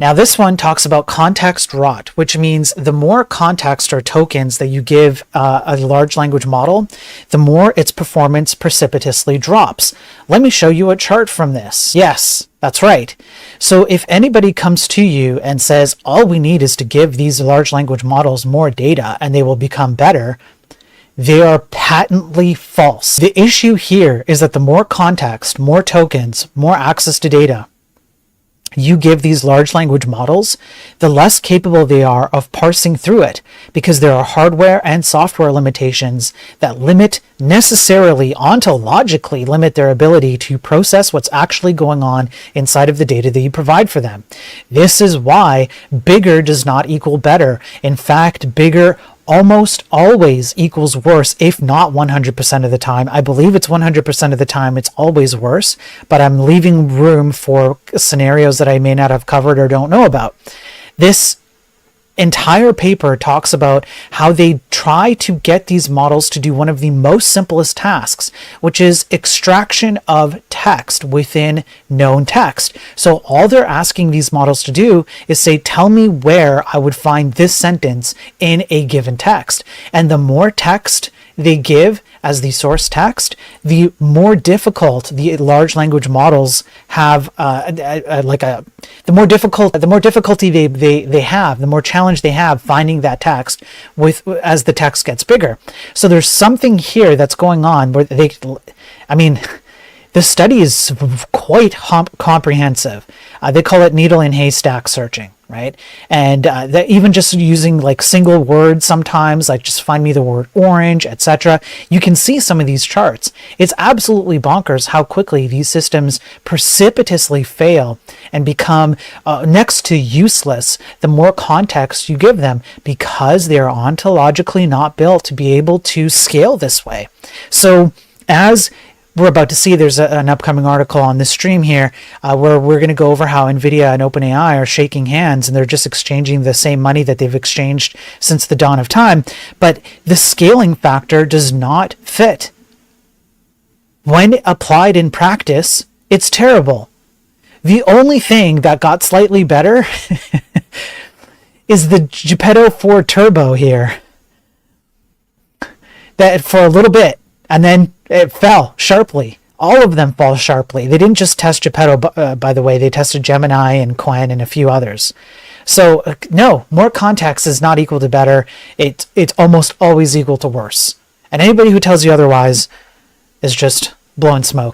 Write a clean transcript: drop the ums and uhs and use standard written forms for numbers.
Now this one talks about context rot, which means the more context or tokens that you give a large language model, the more its performance precipitously drops. Let me show you a chart from this. Yes, that's right. So if anybody comes to you and says, all we need is to give these large language models more data and they will become better, they are patently false. The issue here is that the more context, more tokens, more access to data you give these large language models, the less capable they are of parsing through it, because there are hardware and software limitations that necessarily ontologically limit their ability to process what's actually going on inside of the data that you provide for them. This is why bigger does not equal better. In fact, bigger almost always equals worse, if not 100% of the time. I believe it's 100% of the time it's always worse, but I'm leaving room for scenarios that I may not have covered or don't know about. This entire paper talks about how they try to get these models to do one of the most simplest tasks, which is extraction of text within known text. So all they're asking these models to do is say, tell me where I would find this sentence in a given text. And the more text they give as the source text, the more difficult the large language models have, the more difficulty they have, the more challenge they have finding that text as the text gets bigger. So there's something here that's going on where the study is quite comprehensive. They call it needle in haystack searching, right? And even just using like single words sometimes, like just find me the word orange, etc. You can see some of these charts. It's absolutely bonkers how quickly these systems precipitously fail and become next to useless the more context you give them, because they're ontologically not built to be able to scale this way. So as we're about to see, there's an upcoming article on this stream here where we're going to go over how NVIDIA and OpenAI are shaking hands, and they're just exchanging the same money that they've exchanged since the dawn of time. But the scaling factor does not fit. When applied in practice, it's terrible. The only thing that got slightly better is the Geppetto 4 Turbo here. That for a little bit, and then it fell sharply. All of them fall sharply. They didn't just test Geppetto, by the way. They tested Gemini and Qwen and a few others. So no, more context is not equal to better. It's almost always equal to worse. And anybody who tells you otherwise is just blowing smoke.